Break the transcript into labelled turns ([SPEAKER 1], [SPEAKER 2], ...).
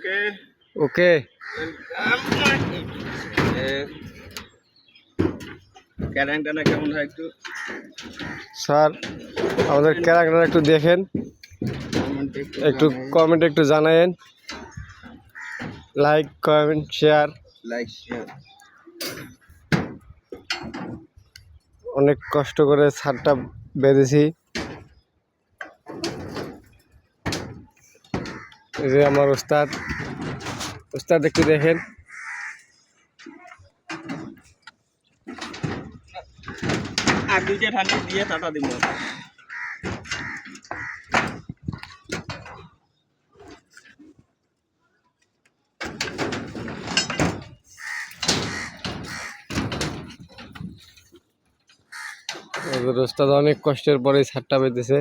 [SPEAKER 1] ওকে
[SPEAKER 2] ওকে
[SPEAKER 1] ক্যারেন্টানা কেমন হয় একটু
[SPEAKER 2] স্যার আমাদের ক্যারেক্টার একটু দেখেন, একটু কমেন্টে একটু জানায়েন, like comment share.
[SPEAKER 1] Like share.
[SPEAKER 2] অনেক কষ্ট করে ছাদটা বেঁধেছি। এই যে আমার ওস্তাদ, ওস্তাদ একটু দেখেন।
[SPEAKER 1] আর দুইটা ঠান্ডা দিয়ে টাটা দিব।
[SPEAKER 2] ওস্তাদ অনেক কষ্টের পরে ছাদটা বেঁধেছে।